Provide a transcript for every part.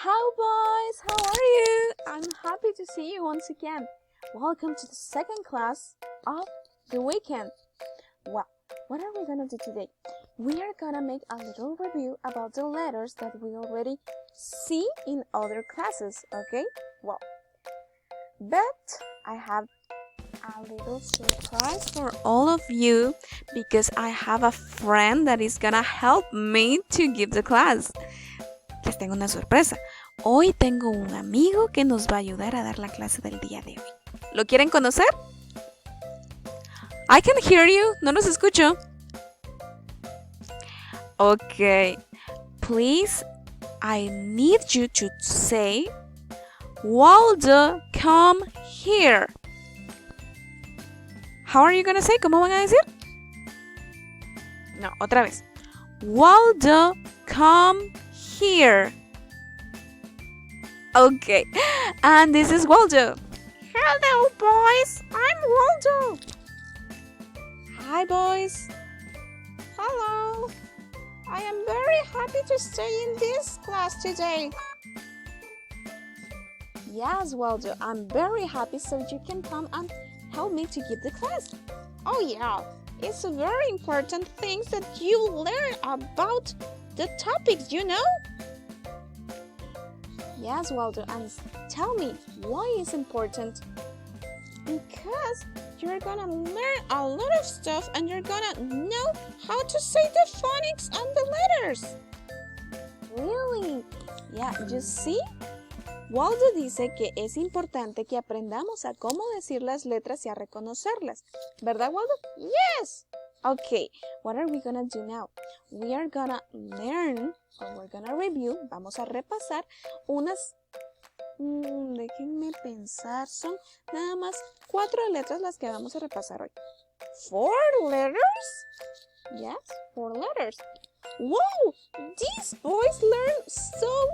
How boys, how are you? I'm happy to see you once again. Welcome to the second class of the weekend. Well, what are we gonna do today? We are gonna make a little review about the letters that we already see in other classes, okay? Well, but I have a little surprise for all of you because I have a friend that is gonna help me to give the class. Les tengo una sorpresa. Hoy tengo un amigo que nos va a ayudar a dar la clase del día de hoy. ¿Lo quieren conocer? I can hear you. No los escucho. Okay. Please, I need you to say, Waldo, come here. How are you going to say? ¿Cómo van a decir? No, otra vez. Waldo, come here. Okay, and this is Waldo. Hello, boys. I'm Waldo. Hi, boys. Hello. I am very happy to stay in this class today. Yes, Waldo, I'm very happy so you can come and help me to give the class. Oh, yeah. It's a very important thing that you learn about the topics, you know? Yes, Waldo, and tell me, why is important? Because you're gonna learn a lot of stuff and you're gonna know how to say the phonics and the letters. Really? Yeah, you see? Waldo dice que es importante que aprendamos a cómo decir las letras y a reconocerlas. ¿Verdad, Waldo? Yes! Okay, what are we gonna do now? We are gonna learn, or we're gonna review, vamos a repasar unas, déjenme pensar, son nada más 4 letras las que vamos a repasar hoy. 4 letters? Yes, 4 letters. Wow, these boys learn so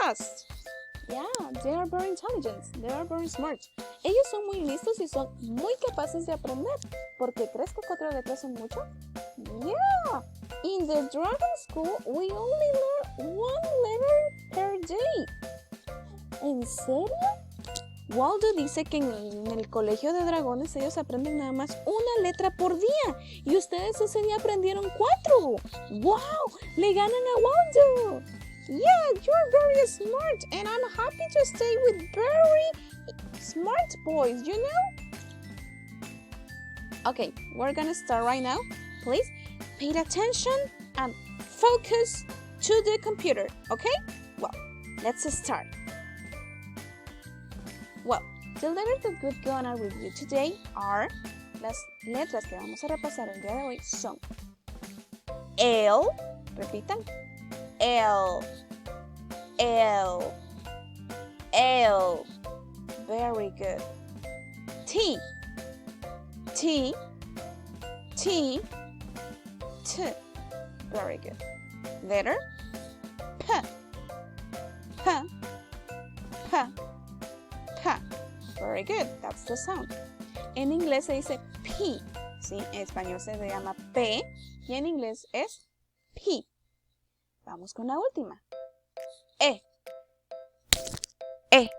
fast. Yeah, they are very intelligent, they are very smart. Ellos son muy listos y son muy capaces de aprender. ¿Por qué crees que 4 letras son mucho? Yeah, in the Dragon School we only learn 1 letter per day. ¿En serio? Waldo dice que en el colegio de dragones ellos aprenden nada más 1 letra por día y ustedes ese día aprendieron 4. ¡Wow! ¡Le ganan a Waldo! Yeah, you're very smart and I'm happy to stay with very smart boys, you know? Okay, we're gonna start right now. Please pay attention and focus to the computer, okay? Well, let's start. Well, the letters that we're gonna review today are, las letras que vamos a repasar el día de hoy son L, repitan, L, L, L, very good. T, T, T, T, very good. Letter P, P, P, P, very good, that's the sound. En inglés se dice P, ¿sí? En español se llama P y en inglés es P. Vamos con la última. E, E,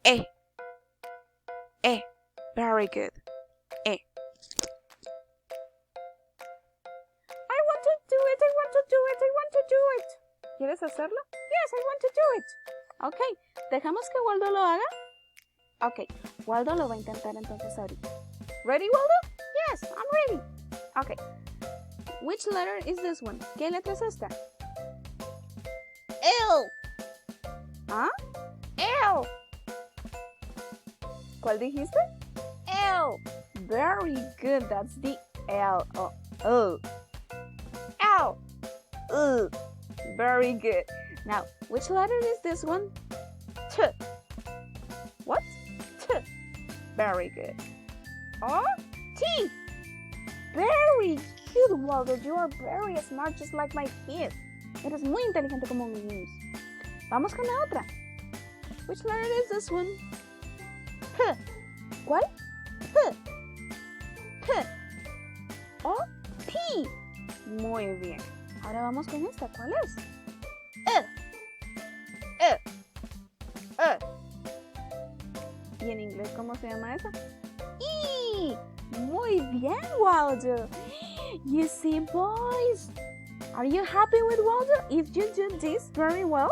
E, E, very good. E. I want to do it, I want to do it, I want to do it. ¿Quieres hacerlo? Yes, I want to do it. Ok, ¿dejamos que Waldo lo haga? Ok, Waldo lo va a intentar entonces ahorita. Ready, Waldo? Yes, I'm ready. Ok, which letter is this one? ¿Qué letra es esta? L. ¿Ah? L. ¿Cuál dijiste? L. Very good, that's the L. Oh, L. L. Very good. Now, which letter is this one? T. What? T. Very good. Oh, T. Very good, Waldo. You are very smart, just like my kid. Eres muy inteligente como mis niños. Vamos con la otra. Which letter is this one? P. ¿Cuál? P. P. Oh, P. Muy bien. Ahora vamos con esta. ¿Cuál es? E. E. E. ¿Y en inglés cómo se llama eso? E. Muy bien, Waldo. You see, boys, are you happy with Waldo? If you do this very well,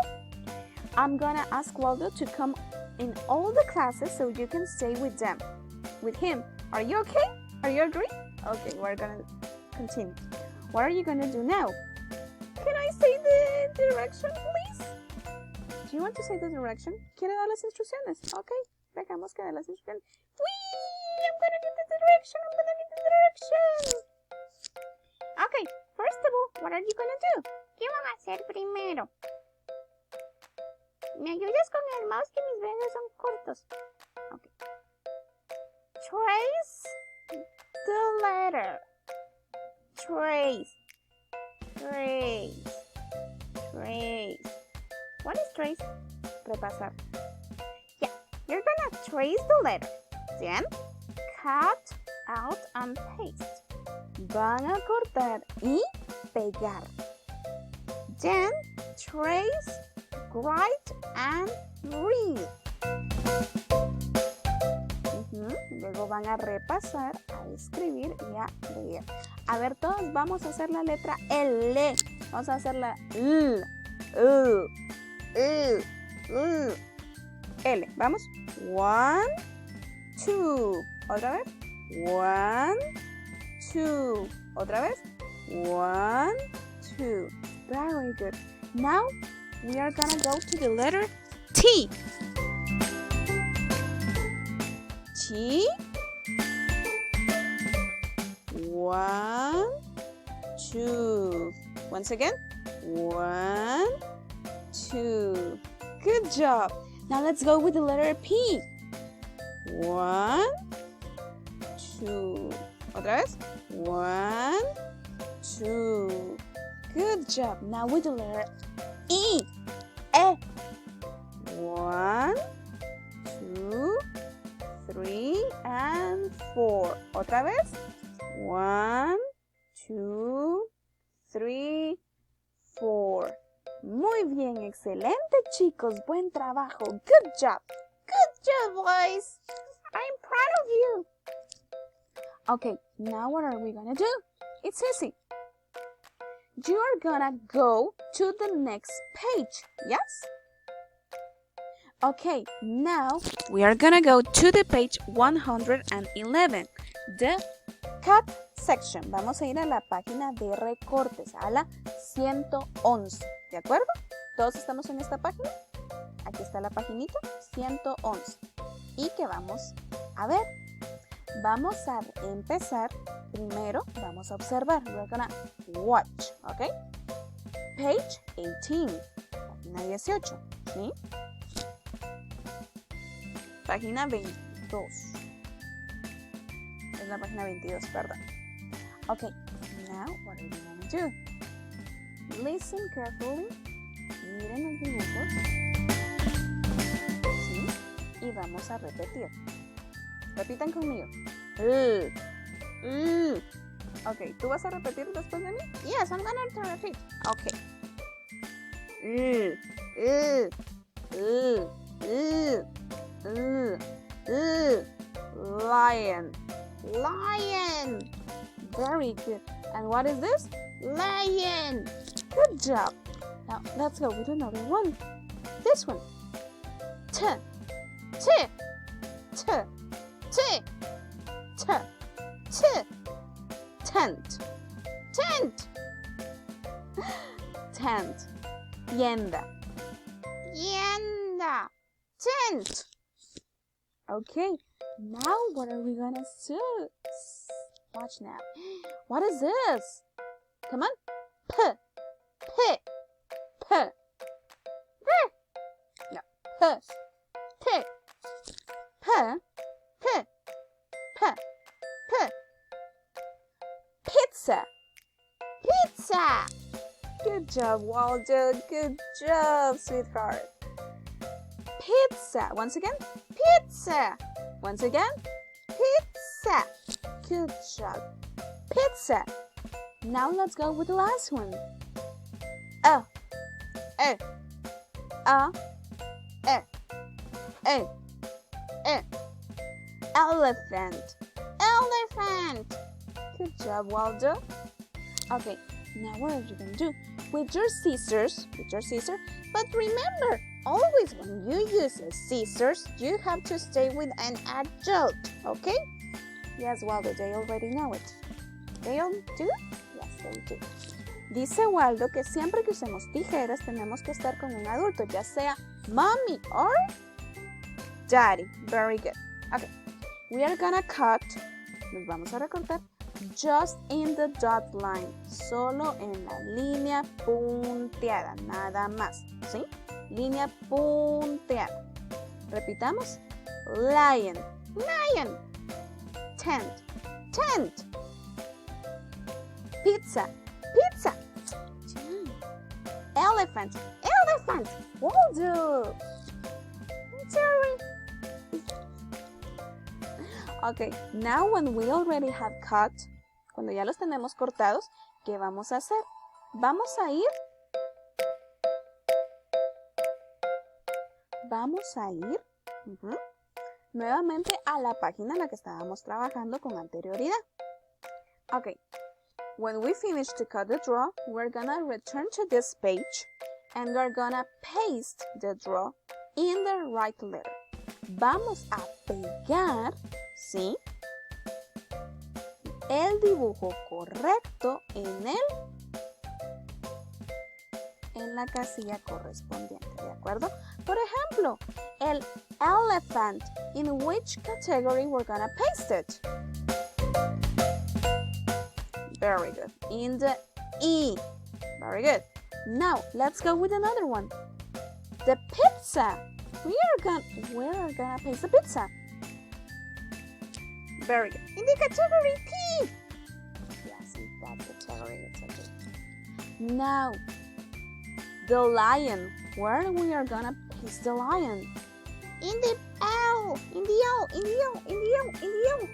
I'm gonna ask Waldo to come in all the classes so you can stay with them, with him. Are you okay? Are you agree? Okay, we're gonna continue. What are you gonna do now? Can I say the direction, please? Do you want to say the direction? ¿Quiere dar las instrucciones? Okay, dejamos que dé las instrucciones. Whee! I'm gonna get the direction. I'm gonna get the direction. Okay, first of all, what are you gonna do? ¿Qué van a hacer primero? ¿Me ayudas con el mouse que mis dedos son cortos? Okay. Trace the letter. Trace. Trace. Trace. What is trace? Repasar. Yeah, you're gonna trace the letter. Then, cut out and paste. Van a cortar y pegar. Then, trace, write, and read. Luego van a repasar, a escribir y a leer. A ver, todos vamos a hacer la letra L. Vamos a hacer la L. L. Vamos. 1, 2. Otra vez. 1, 2. Otra vez. 1, 2. Very good. Now we are gonna go to the letter T. T. 1, 2. Once again. 1, 2. Good job. Now let's go with the letter P. 1, 2. Otra vez. 1, 2. Good job. Now with the letter E. E. 1, 2, 3, and 4. Otra vez. 1, 2, 3, 4. Muy bien, excelente, chicos. Buen trabajo. Good job. Good job, boys. I'm proud of you. Okay, now what are we gonna do? It's easy. You are gonna go to the next page, yes? Okay, now we are gonna go to the page 111, the cut section. Vamos a ir a la página de recortes, a la 111, ¿de acuerdo? ¿Todos estamos en esta página? Aquí está la paginita 111. ¿Y qué vamos a ver? Vamos a empezar. Primero vamos a observar. We're gonna watch, ¿ok? Page 18, página 18, ¿sí? Página 22. Es la página 22, perdón. Ok, now what are we gonna do? Listen carefully. Miren los dibujos. ¿Sí? Y vamos a repetir. Repitan conmigo. Ok, ¿tú vas a repetir después de mí? Yes, I'm gonna repeat. Ok. Lion. Lion. Very good. And what is this? Lion. Good job. Now let's go with another one. This one. T. T. T. T. T. T. Tent. Tent. Tent. Tienda. Tienda. Tent. Okay, now what are we gonna do? Watch now. What is this? Come on. P. P. P. No. P. P. P. P. P. P. Pizza. Pizza. Good job, Waldo. Good job, sweetheart. Pizza. Once again. Pizza. Once again. Pizza. Good job. Pizza. Now let's go with the last one. A. E. E. E. Elephant. Elephant. Good job, Waldo. Okay, now what are you going to do? With your scissors, but remember, always when you use scissors, you have to stay with an adult, okay? Yes, Waldo, they already know it. They all do? Yes, they do. Dice Waldo que siempre que usemos tijeras tenemos que estar con un adulto, ya sea mommy or daddy. Very good. Okay, we are gonna cut, nos vamos a recortar, just in the dot line, solo en la línea punteada, nada más, ¿sí? Línea punteada. Repitamos, lion, lion, tent, tent, pizza, pizza, elephant, elephant, Waldo. Sorry. Okay, now when we already have cut, cuando ya los tenemos cortados, ¿qué vamos a hacer? Vamos a ir nuevamente a la página en la que estábamos trabajando con anterioridad. Okay, when we finish to cut the draw, we're gonna return to this page and we're gonna paste the draw in the right letter. Vamos a pegar, ¿sí?, el dibujo correcto en la casilla correspondiente, ¿de acuerdo? Por ejemplo, el elephant, in which category we're gonna paste it? Very good. In the E. Very good. Now, let's go with another one. The pizza. Where are gonna paste the pizza? Very good. In the category P. Yes, in that category, it's okay. Now, the lion. Where we are gonna paste the lion? In the L. In the L. In the L. In the L. In the L.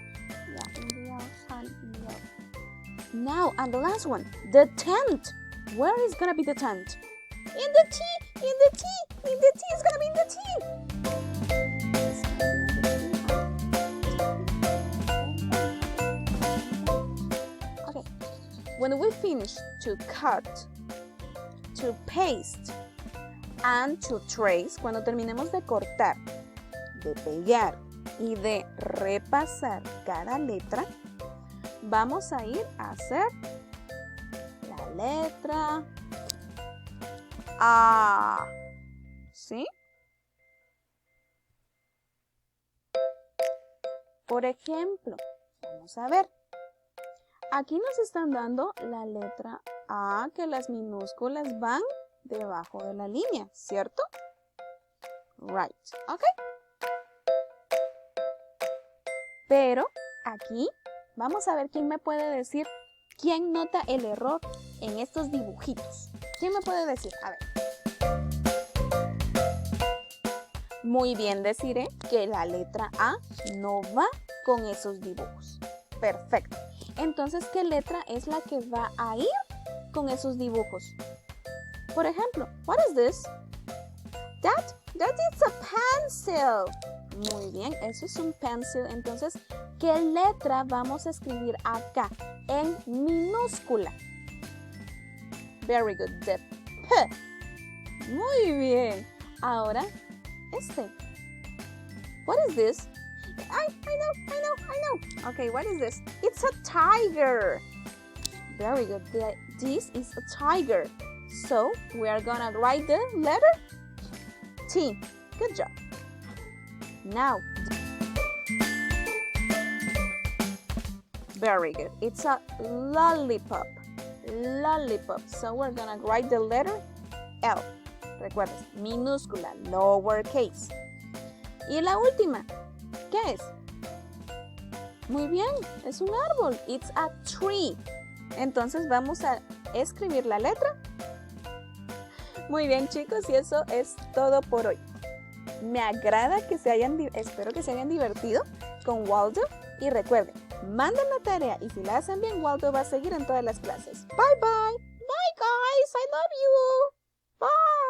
Yeah, in the L. And in the L. Now, and the last one, the tent. Where is gonna be the tent? In the T. In the T. In the T. It's gonna be in the T. Okay. When we finish to cut, to paste, and to trace, cuando terminemos de cortar, de pegar y de repasar cada letra, vamos a ir a hacer la letra A. ¿Sí? Por ejemplo, vamos a ver. Aquí nos están dando la letra A, que las minúsculas van debajo de la línea, ¿cierto? Right, ¿ok? Pero aquí vamos a ver quién me puede decir, quién nota el error en estos dibujitos. ¿Quién me puede decir? A ver. Muy bien, deciré que la letra A no va con esos dibujos. Perfecto. Entonces, ¿qué letra es la que va a ir con esos dibujos? Por ejemplo, what is this? That is a pencil. Muy bien, eso es un pencil. Entonces, ¿qué letra vamos a escribir acá en minúscula? Very good, the P. Muy bien. Ahora, este. What is this? I know. Okay, what is this? It's a tiger. Very good. This is a tiger. So, we are gonna write the letter T. Good job. Now, very good. It's a lollipop. Lollipop. So, we're gonna write the letter L. Recuerda, minúscula, lowercase. Y la última, ¿qué es? Muy bien, es un árbol. It's a tree. Entonces vamos a escribir la letra. Muy bien, chicos, y eso es todo por hoy. Me agrada que espero que se hayan divertido con Waldo. Y recuerden, manden la tarea y si la hacen bien, Waldo va a seguir en todas las clases. Bye, bye. Bye, guys. I love you. Bye.